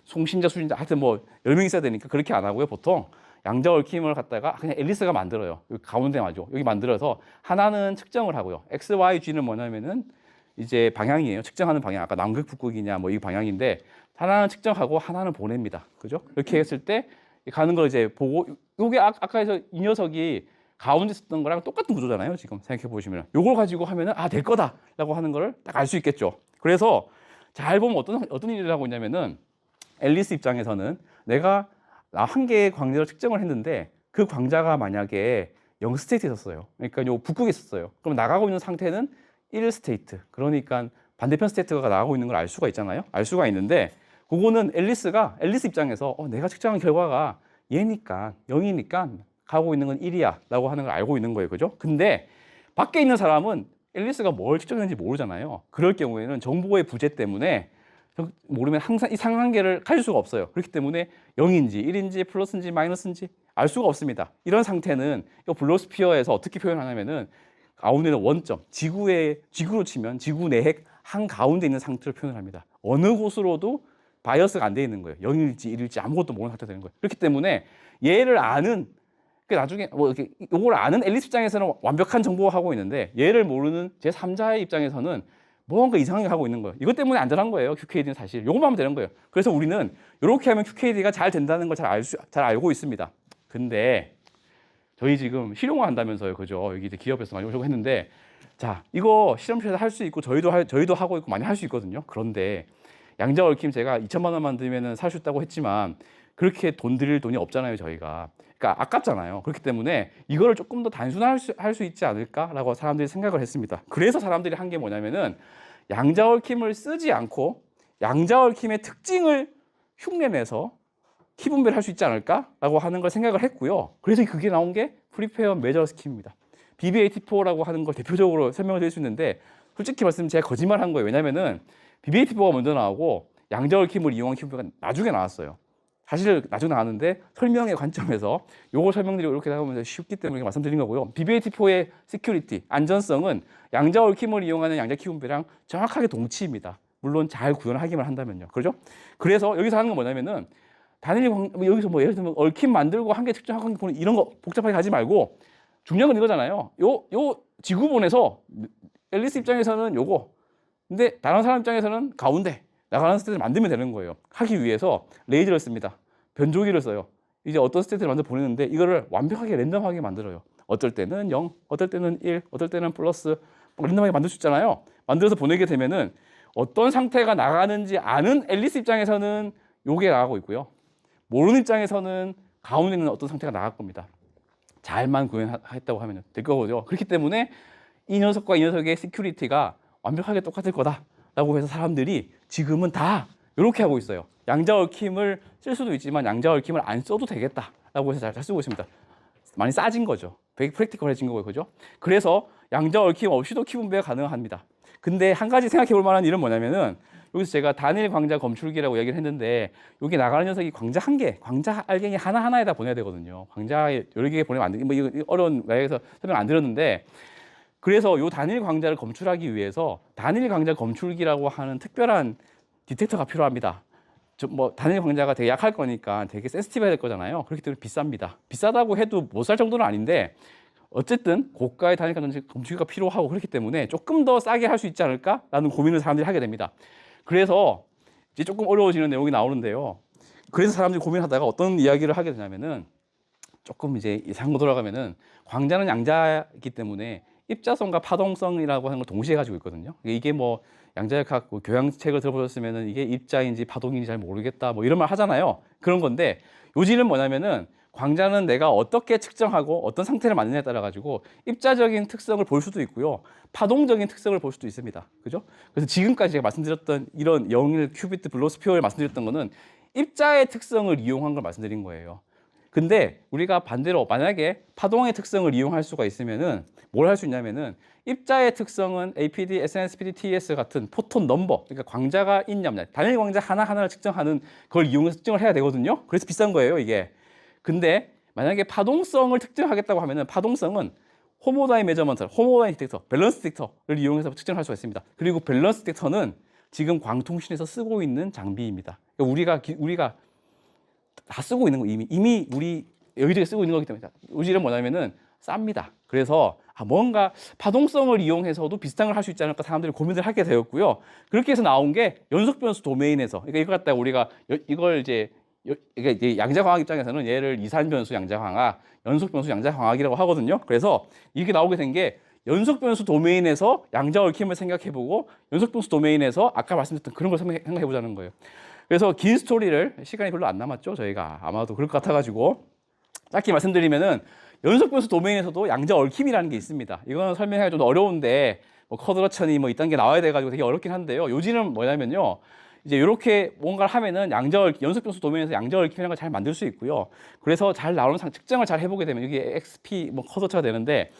송신자, 수신자, 하여튼 뭐 10명 있어야 되니까 그렇게 안 하고요. 보통 양자 얽힘을 갖다가 그냥 앨리스가 만들어요. 여기 가운데 맞죠. 여기 만들어서 하나는 측정을 하고요. X, Y, G는 뭐냐면은 이제 방향이에요. 측정하는 방향. 아까 남극, 북극이냐 뭐 이 방향인데 하나는 측정하고 하나는 보냅니다. 그죠? 이렇게 했을 때 가는 걸 이제 보고 요게 아까에서 이 녀석이 가운데 있었던 거랑 똑같은 구조잖아요. 지금 생각해 보시면 요걸 가지고 하면은 될 거다라고 하는 거를 딱 알 수 있겠죠. 그래서 잘 보면 어떤 일을 하고 있냐면은 앨리스 입장에서는 내가 한 개의 광자를 측정을 했는데 그 광자가 만약에 0 스테이트에 있었어요. 그러니까 요 북극에 있었어요. 그럼 나가고 있는 상태는 1 스테이트. 그러니까 반대편 스테이트가 나가고 있는 걸 알 수가 있잖아요. 알 수가 있는데 그거는 앨리스 입장에서 내가 측정한 결과가 얘니까 0이니까 가고 있는 건 1이야 라고 하는 걸 알고 있는 거예요. 그죠? 근데 밖에 있는 사람은 앨리스가 뭘 측정했는지 모르잖아요. 그럴 경우에는 정보의 부재 때문에 모르면 항상 이 상관계를 가질 수가 없어요. 그렇기 때문에 0인지 1인지 플러스인지 마이너스인지 알 수가 없습니다. 이런 상태는 이 블로스피어에서 어떻게 표현하냐면은 가운데는 원점, 지구로 치면 지구 내핵 한 가운데 있는 상태를 표현합니다. 어느 곳으로도 바이어스가 안 돼 있는 거예요. 0일지 1일지 아무것도 모르는 상태가 되는 거예요. 그렇기 때문에 얘를 아는 나중에 이걸 아는 앨리스 입장에서는 완벽한 정보가 하고 있는데 얘를 모르는 제3자의 입장에서는 뭔가 이상하게 하고 있는 거예요. 이것 때문에 안전한 거예요. QKD는 사실 요것만 하면 되는 거예요. 그래서 우리는 이렇게 하면 QKD가 잘 된다는 걸 잘 알고 있습니다. 근데 저희 지금 실용화 한다면서요. 그죠? 여기 이제 기업에서 많이 오려고 했는데 자, 이거 실험실에서 할 수 있고 저희도 하고 있고 많이 할 수 있거든요. 그런데 양자 얽힘 제가 2천만 원만 들면 살 수 있다고 했지만 그렇게 돈 드릴 돈이 없잖아요, 저희가. 그러니까 아깝잖아요. 그렇기 때문에 이거를 조금 더 단순화할 수 있지 않을까라고 사람들이 생각을 했습니다. 그래서 사람들이 한 게 뭐냐면은 양자 얽힘을 쓰지 않고 양자 얽힘의 특징을 흉내내서 키 분배를 할 수 있지 않을까라고 하는 걸 생각을 했고요. 그래서 그게 나온 게 프리페어 메저 스킴입니다. BBAT4라고 하는 걸 대표적으로 설명을 드릴 수 있는데 솔직히 말씀드리면 제가 거짓말한 거예요. 왜냐면은 BBAT4가 먼저 나오고 양자 얽힘을 이용한 키 분배가 나중에 나왔어요. 사실 나중에 나왔는데 설명의 관점에서 요거 설명드리고 이렇게 하면 쉽기 때문에 말씀드린 거고요. BBAT4의 시큐리티, 안전성은 양자 얽힘을 이용하는 양자 키분배랑 정확하게 동치입니다. 물론 잘 구현하기만 한다면요. 그렇죠? 그래서 여기서 하는 건 뭐냐면은 여기서 뭐 예를 들면 얽힘 만들고 한 개 측정하고 한 개 보는 이런 거 복잡하게 하지 말고 중요한 건 이거잖아요. 요 지구본에서 앨리스 입장에서는 요거, 근데 다른 사람 입장에서는 가운데 나가는 스탯을 만들면 되는 거예요. 하기 위해서 레이저를 씁니다. 변조기를 써요. 이제 어떤 스탯을 만들어 보내는데 이거를 완벽하게 랜덤하게 만들어요. 어떨 때는 0, 어떨 때는 1, 어떨 때는 플러스 랜덤하게 만들 수 있잖아요. 만들어서 보내게 되면은 어떤 상태가 나가는지 아는 앨리스 입장에서는 요게 나가고 있고요. 모르는 입장에서는 가운데 있는 어떤 상태가 나갈 겁니다. 잘만 구현했다고 하면 될 거거든요. 그렇기 때문에 이 녀석과 이 녀석의 시큐리티가 완벽하게 똑같을 거다라고 해서 사람들이 지금은 다 이렇게 하고 있어요. 양자 얽힘을 쓸 수도 있지만 양자 얽힘을 안 써도 되겠다라고 해서 잘 쓰고 있습니다. 많이 싸진 거죠. 되게 프랙티컬해진 거고요. 그죠? 그래서 양자 얽힘 없이도 키 분배가 가능합니다. 근데 한 가지 생각해 볼 만한 일은 뭐냐면은 여기서 제가 단일 광자 검출기라고 얘기를 했는데 여기 나가는 녀석이 광자 한 개, 광자 알갱이 하나하나에다 보내야 되거든요. 광자 여러 개 보내면 안 돼. 뭐 이거 어려운 나에서 설명 안 드렸는데 그래서 이 단일 광자를 검출하기 위해서 단일 광자 검출기라고 하는 특별한 디텍터가 필요합니다. 뭐 단일 광자가 되게 약할 거니까 되게 센시티브해야 될 거잖아요. 그렇기 때문에 비쌉니다. 비싸다고 해도 못 살 정도는 아닌데 어쨌든 고가의 단일 광자 검출기가 필요하고 그렇기 때문에 조금 더 싸게 할 수 있지 않을까라는 고민을 사람들이 하게 됩니다. 그래서 이제 조금 어려워지는 내용이 나오는데요. 그래서 사람들이 고민하다가 어떤 이야기를 하게 되냐면은 조금 이제 이상으로 돌아가면은 광자는 양자이기 때문에 입자성과 파동성이라고 하는 걸 동시에 가지고 있거든요. 이게 뭐 양자역학 교양책을 들어보셨으면은 이게 입자인지 파동인지 잘 모르겠다 뭐 이런 말 하잖아요. 그런 건데 요지는 뭐냐면은 광자는 내가 어떻게 측정하고 어떤 상태를 만드냐에 따라 가지고 입자적인 특성을 볼 수도 있고요. 파동적인 특성을 볼 수도 있습니다. 그죠? 그래서 지금까지 제가 말씀드렸던 이런 0일 큐비트 블로스피어를 말씀드렸던 거는 입자의 특성을 이용한 걸 말씀드린 거예요. 근데 우리가 반대로 만약에 파동의 특성을 이용할 수가 있으면은 뭘 할 수 있냐면은 입자의 특성은 APD, SNSPD, TS 같은 포톤 넘버, 그러니까 광자가 있냐 없냐, 단일 광자 하나하나를 측정하는 걸 이용해서 측정을 해야 되거든요. 그래서 비싼 거예요, 이게. 근데 만약에 파동성을 특정하겠다고 하면은 파동성은 호모다인 메저먼트, 호모다인 디텍터, 밸런스 디텍터를 이용해서 측정할 수가 있습니다. 그리고 밸런스 디텍터는 지금 광통신에서 쓰고 있는 장비입니다. 그러니까 우리가 다 쓰고 있는 거 이미 우리 여기저기 쓰고 있는 거기 때문에 요지는 뭐냐면은 쌉니다. 그래서 뭔가 파동성을 이용해서도 비슷한 걸 할 수 있지 않을까 사람들이 고민을 하게 되었고요. 그렇게 해서 나온 게 연속 변수 도메인에서 그러니까 이걸 갖다가 우리가 이걸 이제 양자광학 입장에서는 얘를 이산 변수 양자광학, 연속 변수 양자광학이라고 하거든요. 그래서 이게 나오게 된 게 연속 변수 도메인에서 양자 얽힘을 생각해보고 연속 변수 도메인에서 아까 말씀드렸던 그런 걸 생각해보자는 거예요. 그래서 긴 스토리를 시간이 별로 안 남았죠. 저희가 아마도 그럴 것 같아가지고 짧게 말씀드리면은 연속 변수 도메인에서도 양자 얽힘이라는 게 있습니다. 이거는 설명하기가 좀 어려운데 뭐 커드러천이 뭐 이딴 게 나와야 돼가지고 되게 어렵긴 한데요. 요지는 뭐냐면요. 이제 이렇게 뭔가를 하면은 연속 변수 도메인에서 양자 얽힘이라는 걸 잘 만들 수 있고요. 그래서 잘 나오는 측정을 잘 해보게 되면 이게 XP 뭐 커드러천가 되는데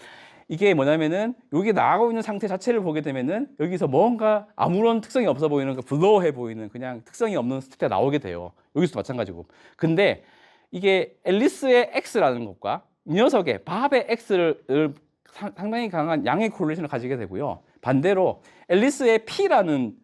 이게 뭐냐면은 여기 나가고 있는 상태 자체를 보게 되면은 여기서 뭔가 아무런 특성이 없어 보이는 블러해 보이는 그냥 특성이 없는 스테이트가 나오게 돼요. 여기서도 마찬가지고. 근데 이게 앨리스의 X라는 것과 이 녀석의 밥의 X를 상당히 강한 양의 코릴레이션을 가지게 되고요. 반대로 앨리스의 P라는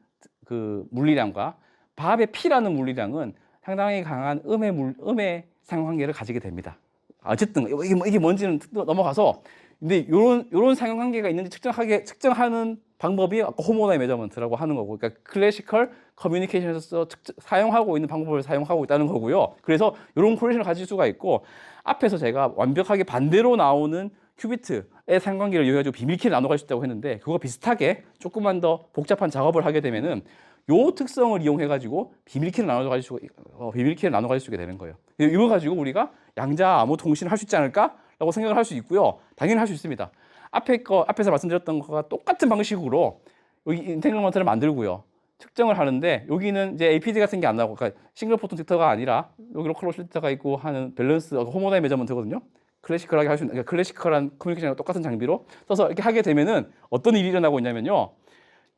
그 물리량과 밥의 P라는 물리량은 상당히 강한 음의 상관관계를 가지게 됩니다. 어쨌든 이게 뭔지는 넘어가서 근데 요런 상관관계가 있는지 측정하는 방법이 아까 호모다인 메저먼트라고 하는 거고, 그러니까 클래시컬 커뮤니케이션에서 사용하고 있는 방법을 사용하고 있다는 거고요. 그래서 이런 코릴레이션을 가질 수가 있고, 앞에서 제가 완벽하게 반대로 나오는 큐비트의 상관관계를 이용해가지고 비밀키를 나눠갈 수 있다고 했는데, 그거 비슷하게 조금만 더 복잡한 작업을 하게 되면은 요 특성을 이용해가지고 비밀키를 나눠갈 수 있게 되는 거예요. 이거 가지고 우리가 양자 암호 통신을 할 수 있지 않을까라고 생각을 할 수 있고요. 당연히 할 수 있습니다. 앞에서 말씀드렸던 것과 똑같은 방식으로 여기 인텐글먼트를 만들고요. 측정을 하는데 여기는 이제 APD 같은 게 안 나오고, 그러니까 싱글 포톤 딕터가 아니라 여기 로컬 오실리터가 있고 하는 밸런스 호모다인 메저먼트거든요. 클래시컬하게 할 수 있는, 그러니까 클래시컬한 커뮤니케이션과 똑같은 장비로 써서 이렇게 하게 되면은 어떤 일이 일어나고 있냐면요.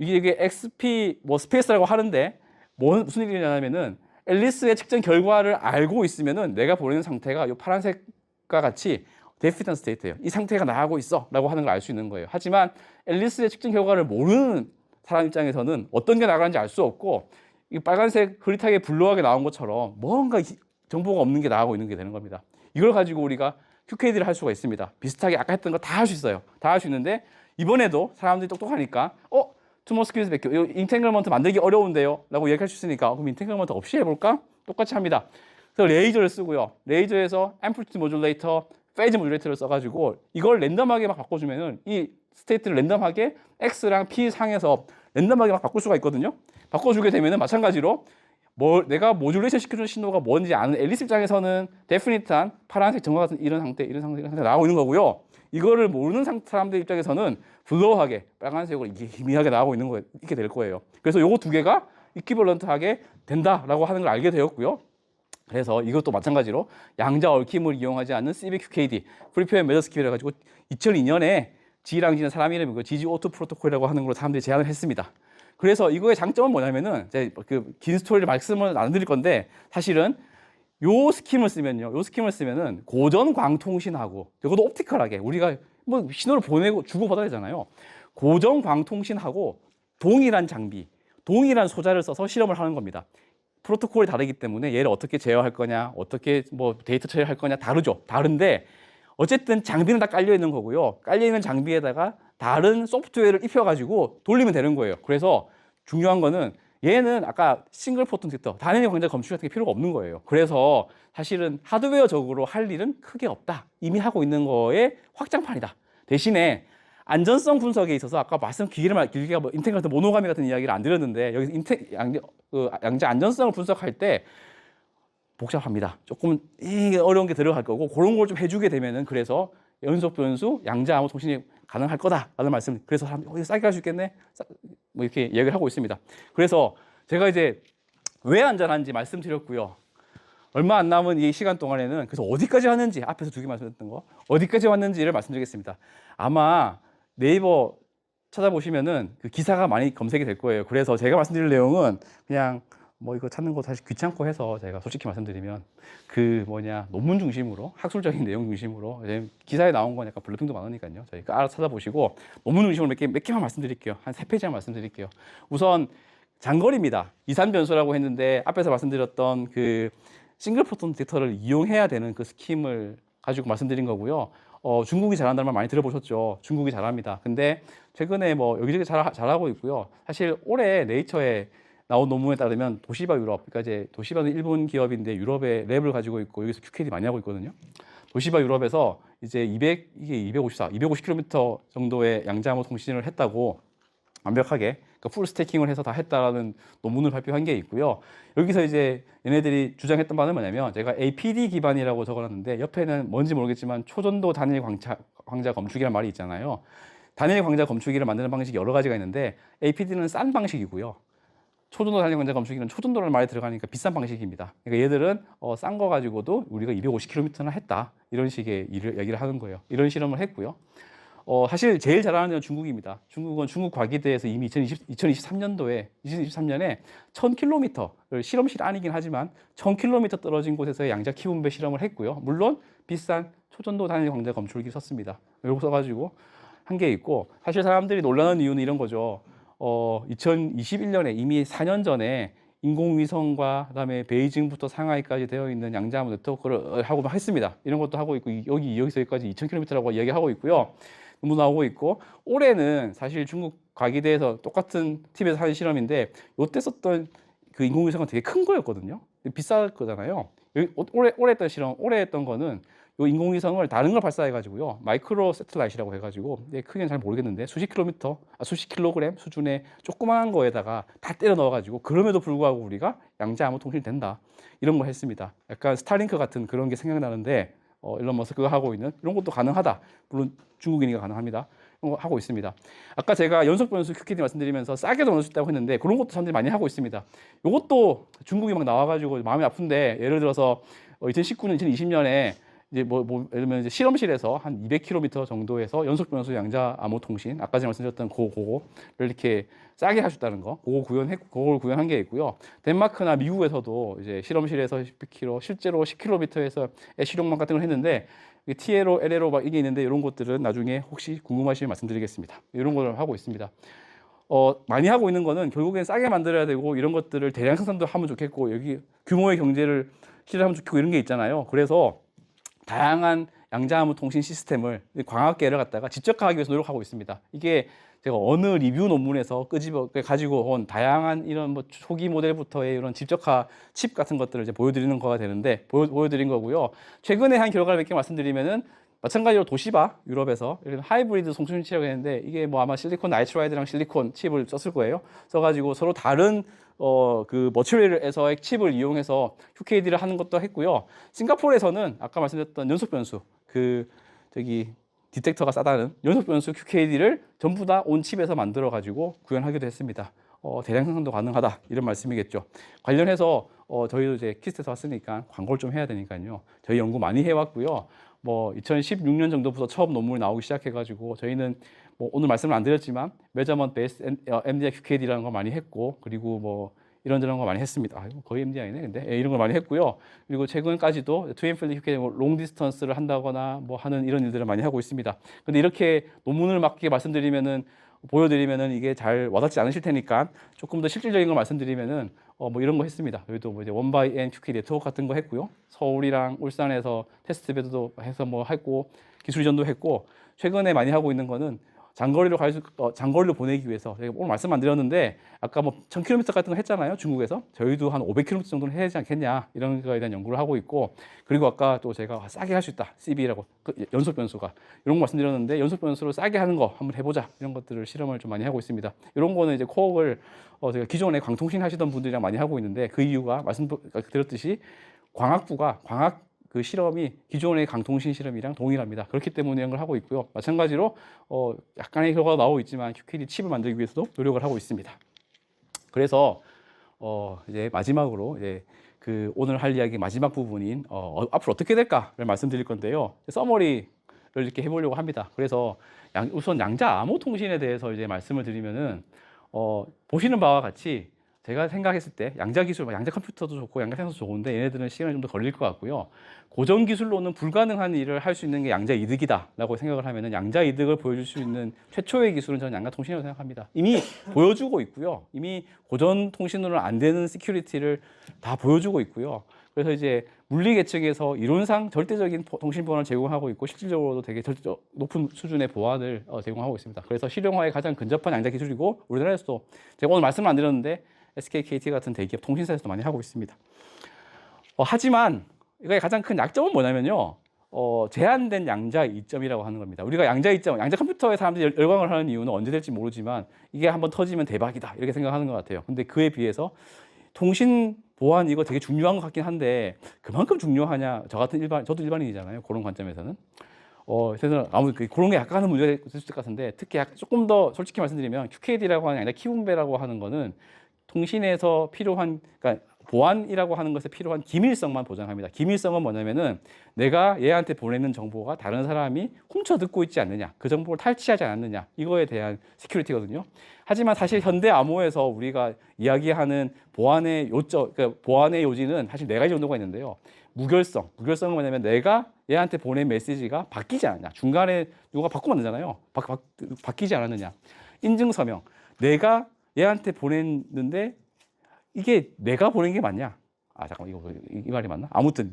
이게 XP 뭐 스페이스라고 하는데 무슨 일이 일어나냐면은 앨리스의 측정 결과를 알고 있으면은 내가 보내는 상태가 이 파란색과 같이 데피니트 스테이트예요. 이 상태가 나가고 있어라고 하는 걸 알 수 있는 거예요. 하지만 앨리스의 측정 결과를 모르는 사람 입장에서는 어떤 게 나가는지 알 수 없고 이 빨간색 흐릿하게 블루하게 나온 것처럼 뭔가 정보가 없는 게 나가고 있는 게 되는 겁니다. 이걸 가지고 우리가 QKD를 할 수가 있습니다. 비슷하게 아까 했던 거 다 할 수 있어요. 다 할 수 있는데 이번에도 사람들이 똑똑하니까 투머 스퀴즈 베큐 이 인탱글먼트 만들기 어려운데요 라고 얘기할 수 있으니까 그럼 인탱글먼트 없이 해볼까? 똑같이 합니다. 그래서 레이저를 쓰고요. 레이저에서 앰플리튜드 모듈레이터, 페이즈 모듈레이터를 써가지고 이걸 랜덤하게 막 바꿔주면은 이 스테이트를 랜덤하게 X랑 P 상에서 랜덤하게 막 바꿀 수가 있거든요. 바꿔주게 되면은 마찬가지로 내가 모듈레이션 시켜주는 신호가 뭔지 아는 앨리스 입장에서는 데피니트한 파란색 정화 같은 이런 상태 나오고 있는 거고요. 이거를 모르는 사람들 입장에서는 블러우하게 빨간색으로 이게 희미하게 나오고 있는 거예요. 이렇게 될 거예요. 그래서 요거 두 개가 이퀴벌런트하게 된다라고 하는 걸 알게 되었고요. 그래서 이것도 마찬가지로 양자 얽힘을 이용하지 않는 CBQKD, 프리페어 메저 스킵이라 가지고 2002년에 G랑 G는 사람 이름이고 GG-O2 프로토콜이라고 하는 걸로 사람들이 제안을 했습니다. 그래서 이거의 장점은 뭐냐면은 제가 긴 스토리를 말씀을 안 드릴 건데 사실은 요 스킴을 쓰면은 고전 광통신하고 이것도 옵티컬하게 우리가 뭐 신호를 보내고 주고 받아야 되잖아요. 고전 광통신하고 동일한 장비, 동일한 소자를 써서 실험을 하는 겁니다. 프로토콜이 다르기 때문에 얘를 어떻게 제어할 거냐, 어떻게 뭐 데이터 처리할 거냐 다르죠. 다른데 어쨌든 장비는 다 깔려 있는 거고요. 깔려 있는 장비에다가 다른 소프트웨어를 입혀가지고 돌리면 되는 거예요. 그래서 중요한 거는 얘는 아까 싱글 포톤 딕터, 단일 광자 검출 같은 게 필요가 없는 거예요. 그래서 사실은 하드웨어적으로 할 일은 크게 없다. 이미 하고 있는 거에 확장판이다. 대신에 안전성 분석에 있어서 아까 길게 인텍 같은 모노가미 같은 이야기를 안 드렸는데 여기서 양자 안전성을 분석할 때 복잡합니다. 조금 어려운 게 들어갈 거고 그런 걸 좀 해주게 되면은 그래서 연속 변수, 양자 암호 통신이 가능할 거다라는 말씀. 그래서 사람들이 싸게 갈 수 있겠네. 뭐 이렇게 이야기를 하고 있습니다. 그래서 제가 이제 왜 안전한지 말씀드렸고요. 얼마 안 남은 이 시간 동안에는 그래서 어디까지 왔는지 앞에서 두 개 말씀드렸던 거 어디까지 왔는지를 말씀드리겠습니다. 아마 네이버 찾아보시면은 그 기사가 많이 검색이 될 거예요. 그래서 제가 말씀드릴 내용은 그냥 뭐 이거 찾는 거 사실 귀찮고 해서 제가 솔직히 말씀드리면 논문 중심으로 학술적인 내용 중심으로 기사에 나온 건 약간 블러핑도 많으니까요. 저희가 알아서 찾아보시고 논문 중심으로 몇 개만 말씀드릴게요. 한 3페이지만 말씀드릴게요. 우선 장거리입니다. 이산 변수라고 했는데 앞에서 말씀드렸던 그 싱글 포톤 딕터를 이용해야 되는 그 스킴을 가지고 말씀드린 거고요. 중국이 잘한다는 말 많이 들어보셨죠? 중국이 잘합니다. 근데 최근에 뭐 여기저기 잘하고 있고요. 사실 올해 네이처에 나온 논문에 따르면 도시바 유럽, 그러니까 이제 도시바는 일본 기업인데 유럽에 랩을 가지고 있고 여기서 QKD 많이 하고 있거든요. 도시바 유럽에서 이제 250km 정도의 양자암호 통신을 했다고 완벽하게 그러니까 풀 스태킹을 해서 다 했다라는 논문을 발표한 게 있고요. 여기서 이제 얘네들이 주장했던 바는 뭐냐면 제가 APD 기반이라고 적어놨는데 옆에는 뭔지 모르겠지만 초전도 단일 광자 검출기라는 말이 있잖아요. 단일 광자 검출기를 만드는 방식이 여러 가지가 있는데 APD는 싼 방식이고요. 초전도 단일 광자 검출기는 초전도라는 말이 들어가니까 비싼 방식입니다. 그러니까 얘들은 싼 거 가지고도 우리가 250km나 했다 이런 식의 얘기를 하는 거예요. 이런 실험을 했고요. 사실 제일 잘하는 데는 중국입니다. 중국은 중국 과기대에서 이미 2023년에 1000km를 실험실 아니긴 하지만 1000km 떨어진 곳에서의 양자 키분배 실험을 했고요. 물론 비싼 초전도 단일 광자 검출기 썼습니다. 이거 써가지고 한 게 있고 사실 사람들이 놀라는 이유는 이런 거죠. 2021년에 이미 4년 전에 인공위성과 그다음에 베이징부터 상하이까지 되어 있는 양자암호 네트워크를 하고 했습니다. 이런 것도 하고 있고 여기서 여기까지 2000km라고 이야기하고 있고요. 논문 나오고 있고 올해는 사실 중국 과기대에서 똑같은 팀에서 하는 실험인데 이때 썼던 그 인공위성은 되게 큰 거였거든요. 비쌀 거잖아요. 올해 했던 거는 이 인공위성을 다른 걸 발사해가지고요. 마이크로 세틀라이트라고 해가지고 크기는 잘 모르겠는데 수십 킬로그램 수준의 조그마한 거에다가 다 때려 넣어가지고 그럼에도 불구하고 우리가 양자암호 통신이 된다. 이런 걸 했습니다. 약간 스타링크 같은 그런 게 생각나는데 일론 머스크가 하고 있는 이런 것도 가능하다. 물론 중국인이가 가능합니다. 이런 거 하고 있습니다. 아까 제가 연속 변수 QKD 말씀드리면서 싸게 넣을 수 있다고 했는데 그런 것도 사람들이 많이 하고 있습니다. 이것도 중국이 막 나와가지고 마음이 아픈데 예를 들어서 2019년, 2020년에 이제 예를 들면 이제 실험실에서 한 200km 정도에서 연속 변수 양자 암호 통신, 아까 전에 말씀드렸던 그거를 이렇게 싸게 할 수 있다는 거, 그걸 구현한 게 있고요. 덴마크나 미국에서도 이제 실험실에서 10km, 실제로 10km에서 실용망 같은 걸 했는데 TLO, LLO 막 이게 있는데 이런 것들은 나중에 혹시 궁금하시면 말씀드리겠습니다. 이런 걸 하고 있습니다. 많이 하고 있는 거는 결국엔 싸게 만들어야 되고 이런 것들을 대량 생산도 하면 좋겠고 여기 규모의 경제를 실현하면 좋겠고 이런 게 있잖아요. 그래서 다양한 양자암호 통신 시스템을 광학계를 갖다가 지적화하기 위해서 노력하고 있습니다. 이게 제가 어느 리뷰 논문에서 끄집어 가지고 온 다양한 이런 뭐 초기 모델부터의 이런 집적화 칩 같은 것들을 이제 보여드리는 거가 되는데 보여드린 거고요. 최근에 한 결과를 몇 개 말씀드리면은 마찬가지로 도시바 유럽에서 이런 하이브리드 송수신 칩이라고 했는데 이게 뭐 아마 실리콘 나이트라이드랑 실리콘 칩을 썼을 거예요. 써가지고 서로 다른 그 머티리얼에서의 칩을 이용해서 QKD를 하는 것도 했고요. 싱가포르에서는 아까 말씀드렸던 연속 변수 저기 디텍터가 싸다는 연속 변수 QKD를 전부 다 온 칩에서 만들어 가지고 구현하기도 했습니다. 대량 생산도 가능하다 이런 말씀이겠죠. 관련해서 저희도 이제 키스트에서 왔으니까 광고를 좀 해야 되니까요. 저희 연구 많이 해왔고요. 뭐 2016년 정도부터 처음 논문이 나오기 시작해가지고 저희는 뭐 오늘 말씀을 안 드렸지만 메저먼트 베이스 MDI QKD라는 거 많이 했고 그리고 뭐 이런저런 거 많이 했습니다. 거의 MDI네 근데 이런 걸 많이 했고요. 그리고 최근까지도 트윈필드 QKD 롱 디스턴스를 한다거나 뭐 하는 이런 일들을 많이 하고 있습니다. 근데 이렇게 논문을 맞게 말씀드리면은 보여드리면은 이게 잘 와닿지 않으실 테니까 조금 더 실질적인 걸 말씀드리면은 뭐 이런 거 했습니다. 저희도 뭐 이제 원바이엔 QK 네트워크 같은 거 했고요. 서울이랑 울산에서 테스트 베드도 해서 뭐 했고 기술 이전도 했고 최근에 많이 하고 있는 거는 장거리로 보내기 위해서 제가 오늘 말씀 안 드렸는데 아까 뭐 1000km 같은 거 했잖아요. 중국에서 저희도 한 500km 정도는 해야 되지 않겠냐 이런 거에 대한 연구를 하고 있고 그리고 아까 또 제가 싸게 할 수 있다 CB라고 연속 변수가 이런 거 말씀드렸는데 연속 변수로 싸게 하는 거 한번 해보자 이런 것들을 실험을 좀 많이 하고 있습니다. 이런 거는 이제 코어를 제가 기존에 광통신 하시던 분들이랑 많이 하고 있는데 그 이유가 말씀드렸듯이 광학부가 그 실험이 기존의 강통신 실험이랑 동일합니다. 그렇기 때문에 이런 걸 하고 있고요. 마찬가지로 약간의 결과가 나오고 있지만 QKD 칩을 만들기 위해서도 노력을 하고 있습니다. 그래서 이제 마지막으로 이제 그 오늘 할 이야기 마지막 부분인 앞으로 어떻게 될까를 말씀드릴 건데요. 서머리를 이렇게 해보려고 합니다. 그래서 우선 양자 암호 통신에 대해서 이제 말씀을 드리면은 보시는 바와 같이 제가 생각했을 때 양자 기술, 양자 컴퓨터도 좋고 양자 센서도 좋은데 얘네들은 시간이 좀 더 걸릴 것 같고요. 고전 기술로는 불가능한 일을 할 수 있는 게 양자 이득이다라고 생각을 하면은 양자 이득을 보여줄 수 있는 최초의 기술은 저는 양자 통신이라고 생각합니다. 이미 보여주고 있고요. 이미 고전 통신으로는 안 되는 시큐리티를 다 보여주고 있고요. 그래서 이제 물리 계측에서 이론상 절대적인 통신 보안을 제공하고 있고 실질적으로도 되게 높은 수준의 보안을 제공하고 있습니다. 그래서 실용화에 가장 근접한 양자 기술이고 우리나라에서도 제가 오늘 말씀을 안 드렸는데 SK, KT 같은 대기업 통신사에서도 많이 하고 있습니다. 하지만 이거의 가장 큰 약점은 뭐냐면요. 제한된 양자 이점이라고 하는 겁니다. 우리가 양자 이점, 양자 컴퓨터에 사람들이 열광을 하는 이유는 언제 될지 모르지만 이게 한번 터지면 대박이다 이렇게 생각하는 것 같아요. 근데 그에 비해서 통신 보안 이거 되게 중요한 것 같긴 한데 그만큼 중요하냐? 저도 일반인이잖아요. 그런 관점에서는. 그래서 아무튼 그런 게 약간은 문제가 있을 것 같은데 특히 조금 더 솔직히 말씀드리면 QKD라고 하는 양자 키분배라고 하는 거는 통신에서 필요한, 그러니까 보안이라고 하는 것에 필요한 기밀성만 보장합니다. 기밀성은 뭐냐면은 내가 얘한테 보내는 정보가 다른 사람이 훔쳐 듣고 있지 않느냐, 그 정보를 탈취하지 않았느냐, 이거에 대한 시큐리티거든요. 하지만 사실 현대 암호에서 우리가 이야기하는 보안의 요점, 그러니까 보안의 요지는 사실 네 가지 정도가 있는데요. 무결성은 뭐냐면 내가 얘한테 보낸 메시지가 바뀌지 않았냐, 중간에 누가 바꾸면 안 되잖아요. 바뀌지 않았느냐. 인증서명, 내가 얘한테 보냈는데 이게 내가 보낸 게 맞냐? 잠깐만 이 말이 맞나? 아무튼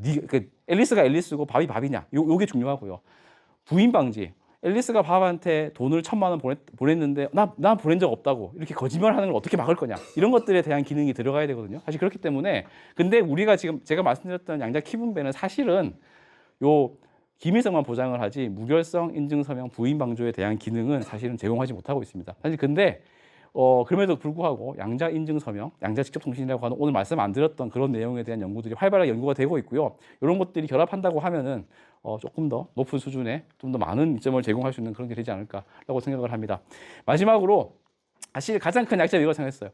앨리스가 앨리스고 밥이 밥이냐? 요게 중요하고요. 부인 방지. 앨리스가 밥한테 돈을 1000만 원 보냈는데 나 보낸 적 없다고 이렇게 거짓말하는 걸 어떻게 막을 거냐? 이런 것들에 대한 기능이 들어가야 되거든요. 사실 그렇기 때문에 근데 우리가 지금 제가 말씀드렸던 양자 키분배는 사실은 요 기밀성만 보장을 하지 무결성, 인증서명, 부인 방조에 대한 기능은 사실은 제공하지 못하고 있습니다. 사실 근데 그럼에도 불구하고 양자 인증 서명, 양자 직접 통신이라고 하는 오늘 말씀 안 드렸던 그런 내용에 대한 연구들이 활발하게 연구가 되고 있고요. 이런 것들이 결합한다고 하면은 조금 더 높은 수준의 좀 더 많은 이점을 제공할 수 있는 그런 게 되지 않을까라고 생각을 합니다. 마지막으로 사실 가장 큰 약점이 이걸 생각했어요.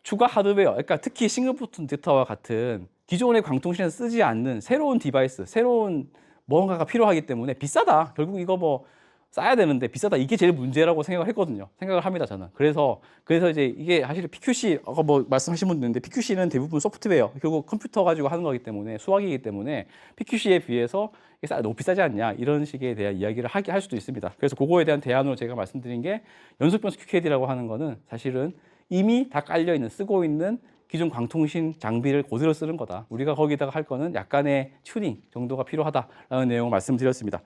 추가 하드웨어, 그러니까 특히 싱글포트 딕터와 같은 기존의 광통신에서 쓰지 않는 새로운 디바이스, 새로운 뭔가가 필요하기 때문에 비싸다. 결국 이거 뭐 싸야 되는데 비싸다. 이게 제일 문제라고 생각을 했거든요. 생각을 합니다, 저는. 그래서 이제 이게 사실 PQC 아까 뭐 말씀하신 분도 있는데 PQC는 대부분 소프트웨어, 결국 컴퓨터 가지고 하는 거기 때문에 수학이기 때문에 PQC에 비해서 이게 너무 비싸지 않냐 이런 식에 대한 이야기를 할 수도 있습니다. 그래서 그거에 대한 대안으로 제가 말씀드린 게 연속변수 QKD라고 하는 거는 사실은 이미 다 깔려 있는 쓰고 있는 기존 광통신 장비를 그대로 쓰는 거다. 우리가 거기다가 할 거는 약간의 튜닝 정도가 필요하다라는 내용을 말씀드렸습니다.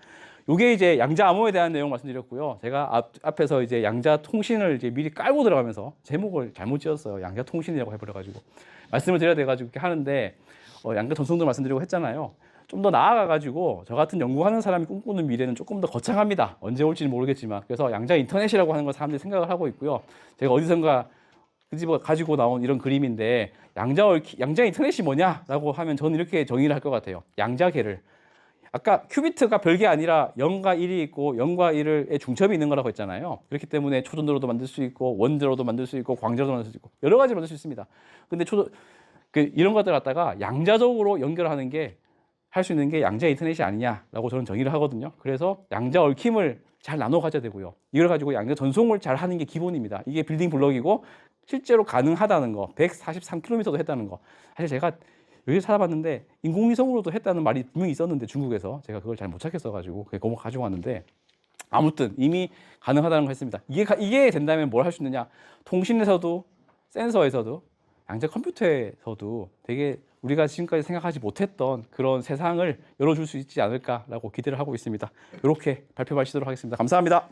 요게 이제 양자 암호에 대한 내용 말씀드렸고요. 제가 앞에서 이제 양자 통신을 이제 미리 깔고 들어가면서 제목을 잘못 지었어요. 양자 통신이라고 해버려가지고 말씀을 드려야 돼가지고 이렇게 하는데 양자 전송도 말씀드리고 했잖아요. 좀 더 나아가가지고 저 같은 연구하는 사람이 꿈꾸는 미래는 조금 더 거창합니다. 언제 올지는 모르겠지만 그래서 양자 인터넷이라고 하는 걸 사람들이 생각을 하고 있고요. 제가 어디선가 끄집어 가지고 나온 이런 그림인데 양자 인터넷이 뭐냐라고 하면 저는 이렇게 정의를 할 것 같아요. 양자계를 아까 큐비트가 별게 아니라 0과 1이 있고 0과 1의 중첩이 있는 거라고 했잖아요. 그렇기 때문에 초전도로도 만들 수 있고 원자로도 만들 수 있고 광자로도 만들 수 있고 여러 가지 만들 수 있습니다. 근데 이런 것들 갖다가 양자적으로 연결하는 게 할 수 있는 게 양자 인터넷이 아니냐라고 저는 정의를 하거든요. 그래서 양자 얽힘을 잘 나눠 가져야 되고요. 이걸 가지고 양자 전송을 잘 하는 게 기본입니다. 이게 빌딩 블럭이고 실제로 가능하다는 거, 143km도 했다는 거. 사실 제가 여기 찾아봤는데 인공위성으로도 했다는 말이 분명히 있었는데 중국에서 제가 그걸 잘 못 찾겠어가지고 그거 가지고 왔는데 아무튼 이미 가능하다는 걸 했습니다. 이게 된다면 뭘 할 수 있느냐? 통신에서도 센서에서도 양자 컴퓨터에서도 되게 우리가 지금까지 생각하지 못했던 그런 세상을 열어줄 수 있지 않을까라고 기대를 하고 있습니다. 이렇게 발표 마치도록 하겠습니다. 감사합니다.